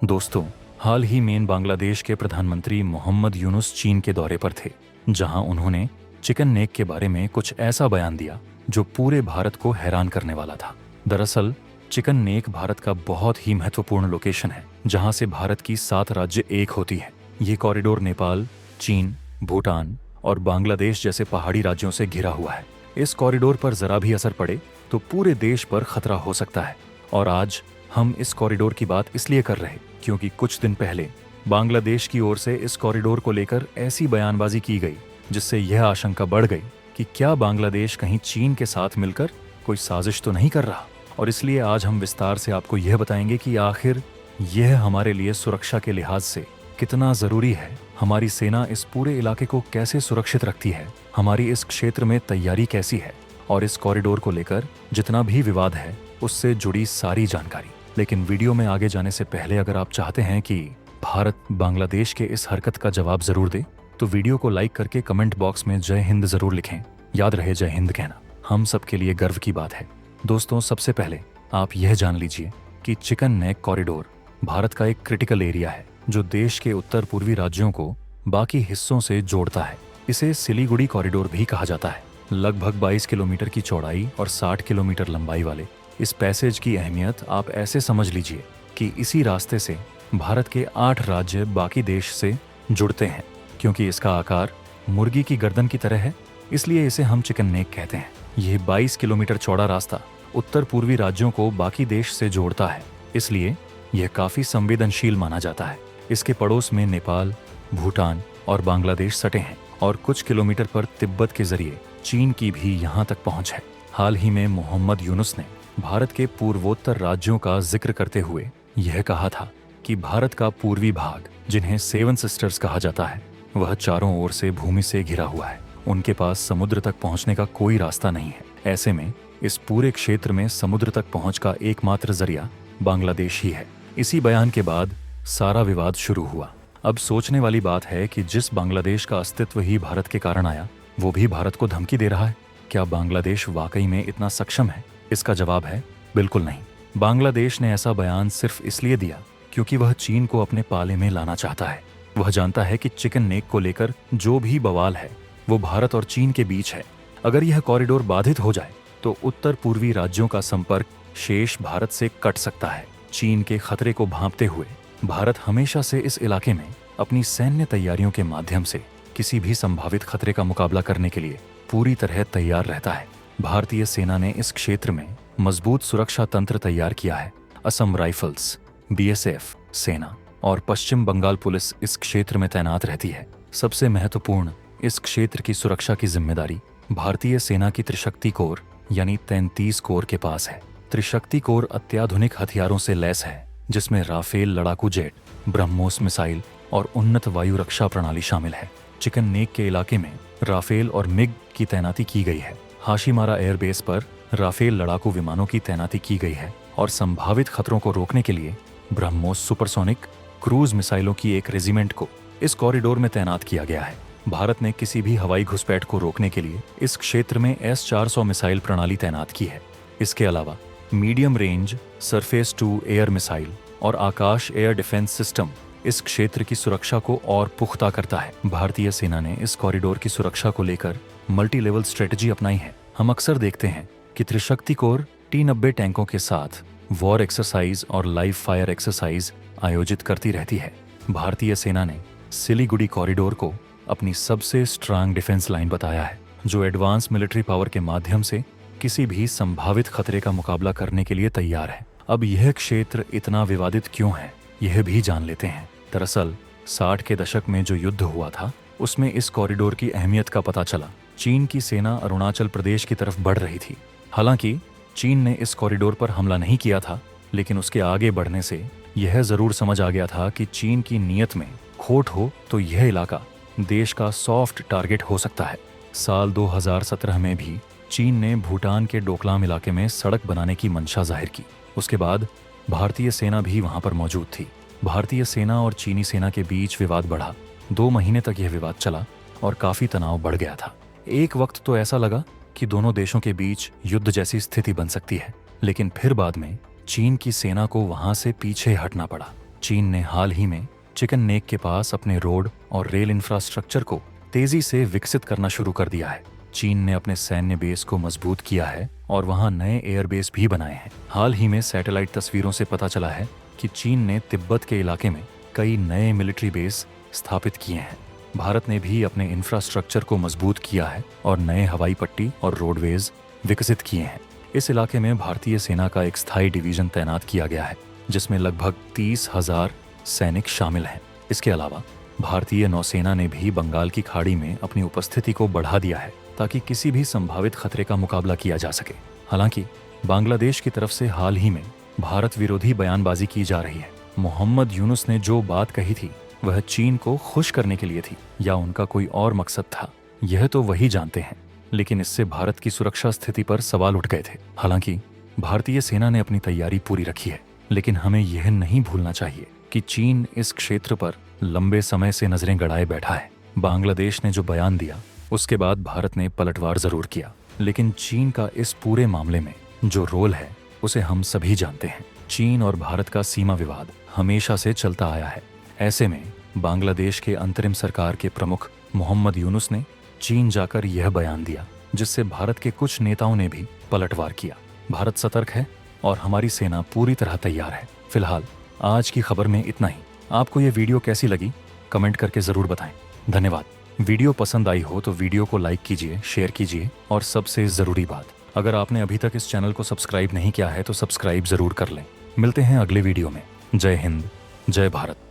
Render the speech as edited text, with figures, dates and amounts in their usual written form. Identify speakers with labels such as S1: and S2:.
S1: दोस्तों, हाल ही में बांग्लादेश के प्रधानमंत्री मोहम्मद यूनुस चीन के दौरे पर थे, जहां उन्होंने चिकन नेक के बारे में कुछ ऐसा बयान दिया जो पूरे भारत को हैरान करने वाला था। दरअसल चिकन नेक भारत का बहुत ही महत्वपूर्ण लोकेशन है, जहां से भारत की 7 राज्य एक होती है। ये कॉरिडोर नेपाल, चीन, भूटान और बांग्लादेश जैसे पहाड़ी राज्यों से घिरा हुआ है। इस कॉरिडोर पर जरा भी असर पड़े तो पूरे देश पर खतरा हो सकता है। और आज हम इस कॉरिडोर की बात इसलिए कर रहे क्योंकि कुछ दिन पहले बांग्लादेश की ओर से इस कॉरिडोर को लेकर ऐसी बयानबाजी की गई जिससे यह आशंका बढ़ गई कि क्या बांग्लादेश कहीं चीन के साथ मिलकर कोई साजिश तो नहीं कर रहा। और इसलिए आज हम विस्तार से आपको यह बताएंगे कि आखिर यह हमारे लिए सुरक्षा के लिहाज से कितना जरूरी है। हमारी सेना इस पूरे इलाके को कैसे सुरक्षित रखती है, हमारी इस क्षेत्र में तैयारी कैसी है और इस कॉरिडोर को लेकर जितना भी विवाद है उससे जुड़ी सारी जानकारी। लेकिन वीडियो में आगे जाने से पहले अगर आप चाहते हैं कि भारत बांग्लादेश के इस हरकत का जवाब जरूर दे तो वीडियो को लाइक करके कमेंट बॉक्स में जय हिंद जरूर लिखें। याद रहे, जय हिंद कहना हम सबके लिए गर्व की बात है। दोस्तों, सबसे पहले आप यह जान लीजिए कि चिकन नेक कॉरिडोर भारत का एक क्रिटिकल एरिया है जो देश के उत्तर पूर्वी राज्यों को बाकी हिस्सों से जोड़ता है। इसे सिलीगुड़ी कॉरिडोर भी कहा जाता है। लगभग 22 किलोमीटर की चौड़ाई और 60 किलोमीटर लंबाई वाले इस पैसेज की अहमियत आप ऐसे समझ लीजिए कि इसी रास्ते से भारत के 8 राज्य बाकी देश से जुड़ते हैं। क्योंकि इसका आकार मुर्गी की गर्दन की तरह है, इसलिए इसे हम चिकन नेक कहते हैं। यह 22 किलोमीटर चौड़ा रास्ता उत्तर पूर्वी राज्यों को बाकी देश से जोड़ता है, इसलिए यह काफी संवेदनशील माना जाता है। इसके पड़ोस में नेपाल, भूटान और बांग्लादेश सटे हैं और कुछ किलोमीटर पर तिब्बत के जरिए चीन की भी यहाँ तक पहुँच है। हाल ही में मोहम्मद यूनुस ने भारत के पूर्वोत्तर राज्यों का जिक्र करते हुए यह कहा था कि भारत का पूर्वी भाग, जिन्हें 7 सिस्टर्स कहा जाता है, वह चारों ओर से भूमि से घिरा हुआ है। उनके पास समुद्र तक पहुंचने का कोई रास्ता नहीं है। ऐसे में इस पूरे क्षेत्र में समुद्र तक पहुंच का एकमात्र जरिया बांग्लादेश ही है। इसी बयान के बाद सारा विवाद शुरू हुआ। अब सोचने वाली बात है कि जिस बांग्लादेश का अस्तित्व ही भारत के कारण आया, वो भी भारत को धमकी दे रहा है। क्या बांग्लादेश वाकई में इतना सक्षम है? इसका जवाब है बिल्कुल नहीं। बांग्लादेश ने ऐसा बयान सिर्फ इसलिए दिया क्योंकि वह चीन को अपने पाले में लाना चाहता है। वह जानता है कि चिकन नेक को लेकर जो भी बवाल है वो भारत और चीन के बीच है। अगर यह कॉरिडोर बाधित हो जाए तो उत्तर पूर्वी राज्यों का संपर्क शेष भारत से कट सकता है। चीन के खतरे को भांपते हुए भारत हमेशा से इस इलाके में अपनी सैन्य तैयारियों के माध्यम से किसी भी संभावित खतरे का मुकाबला करने के लिए पूरी तरह तैयार रहता है। भारतीय सेना ने इस क्षेत्र में मजबूत सुरक्षा तंत्र तैयार किया है। असम राइफल्स, बीएसएफ, सेना और पश्चिम बंगाल पुलिस इस क्षेत्र में तैनात रहती है। सबसे महत्वपूर्ण, इस क्षेत्र की सुरक्षा की जिम्मेदारी भारतीय सेना की त्रिशक्ति कोर यानी 33 कोर के पास है। त्रिशक्ति कोर अत्याधुनिक हथियारों से लैस है, जिसमें राफेल लड़ाकू जेट, ब्रह्मोस मिसाइल और उन्नत वायु रक्षा प्रणाली शामिल है। चिकन नेक के इलाके में राफेल और मिग की तैनाती की गई है। हाशीमारा एयरबेस पर राफेल लड़ाकू विमानों की तैनाती की गई है और संभावित खतरों को रोकने के लिए ब्रह्मोस सुपरसोनिक क्रूज मिसाइलों की एक रेजिमेंट को इस कॉरिडोर में तैनात किया गया है। भारत ने किसी भी हवाई घुसपैठ को रोकने के लिए इस क्षेत्र में S-400 मिसाइल प्रणाली तैनात की है। इसके अलावा medium range surface to air missile और आकाश एयर डिफेंस सिस्टम इस क्षेत्र की सुरक्षा को और पुख्ता करता है। भारतीय सेना ने इस कॉरिडोर की सुरक्षा को लेकर मल्टी लेवल स्ट्रेटजी अपनाई है। हम अक्सर देखते हैं कि त्रिशक्ति कोर T-90 टैंकों के साथ वॉर एक्सरसाइज और लाइव फायर एक्सरसाइज आयोजित करती रहती है। भारतीय सेना ने सिलीगुड़ी कॉरिडोर को अपनी सबसे स्ट्रांग डिफेंस लाइन बताया है, जो एडवांस मिलिट्री पावर के माध्यम से किसी भी संभावित खतरे का मुकाबला करने के लिए तैयार है। अब यह क्षेत्र इतना विवादित क्यों है, यह भी जान लेते हैं। दरअसल 60 के दशक में जो युद्ध हुआ था, उसमें इस कॉरिडोर की अहमियत का पता चला। चीन की सेना अरुणाचल प्रदेश की तरफ बढ़ रही थी। हालांकि चीन ने इस कॉरिडोर पर हमला नहीं किया था, लेकिन उसके आगे बढ़ने से यह जरूर समझ आ गया था कि चीन की नीयत में खोट हो तो यह इलाका देश का सॉफ्ट टारगेट हो सकता है। साल 2017 में भी चीन ने भूटान के डोकलाम इलाके में सड़क बनाने की मंशा जाहिर की। उसके बाद भारतीय सेना भी वहां पर मौजूद थी। भारतीय सेना और चीनी सेना के बीच विवाद बढ़ा। 2 महीने तक यह विवाद चला और काफी तनाव बढ़ गया था। एक वक्त तो ऐसा लगा कि दोनों देशों के बीच युद्ध जैसी स्थिति बन सकती है, लेकिन फिर बाद में चीन की सेना को वहां से पीछे हटना पड़ा। चीन ने हाल ही में चिकन नेक के पास अपने रोड और रेल इंफ्रास्ट्रक्चर को तेजी से विकसित करना शुरू कर दिया है। चीन ने अपने सैन्य बेस को मजबूत किया है और वहां नए एयरबेस भी बनाए हैं। हाल ही में सैटेलाइट तस्वीरों से पता चला है कि चीन ने तिब्बत के इलाके में कई नए मिलिट्री बेस स्थापित किए हैं। भारत ने भी अपने इंफ्रास्ट्रक्चर को मजबूत किया है और नए हवाई पट्टी और रोडवेज विकसित किए हैं। इस इलाके में भारतीय सेना का एक स्थायी डिवीजन तैनात किया गया है, जिसमें लगभग 30,000 सैनिक शामिल हैं। इसके अलावा भारतीय नौसेना ने भी बंगाल की खाड़ी में अपनी उपस्थिति को बढ़ा दिया है ताकि किसी भी संभावित खतरे का मुकाबला किया जा सके। हालांकि बांग्लादेश की तरफ से हाल ही में भारत विरोधी बयानबाजी की जा रही है। मोहम्मद यूनुस ने जो बात कही थी वह चीन को खुश करने के लिए थी या उनका कोई और मकसद था, यह तो वही जानते हैं। लेकिन इससे भारत की सुरक्षा स्थिति पर सवाल उठ गए थे। हालांकि भारतीय सेना ने अपनी तैयारी पूरी रखी है, लेकिन हमें यह नहीं भूलना चाहिए कि चीन इस क्षेत्र पर लंबे समय से नजरें गड़ाए बैठा है। बांग्लादेश ने जो बयान दिया उसके बाद भारत ने पलटवार जरूर किया, लेकिन चीन का इस पूरे मामले में जो रोल है उसे हम सभी जानते हैं। चीन और भारत का सीमा विवाद हमेशा से चलता आया है। ऐसे में बांग्लादेश के अंतरिम सरकार के प्रमुख मोहम्मद यूनुस ने चीन जाकर यह बयान दिया, जिससे भारत के कुछ नेताओं ने भी पलटवार किया। भारत सतर्क है और हमारी सेना पूरी तरह तैयार है। फिलहाल आज की खबर में इतना ही। आपको ये वीडियो कैसी लगी कमेंट करके जरूर बताएं। धन्यवाद। वीडियो पसंद आई हो तो वीडियो को लाइक कीजिए, शेयर कीजिए और सबसे जरूरी बात, अगर आपने अभी तक इस चैनल को सब्सक्राइब नहीं किया है तो सब्सक्राइब जरूर कर लें। मिलते हैं अगले वीडियो में। जय हिंद, जय भारत।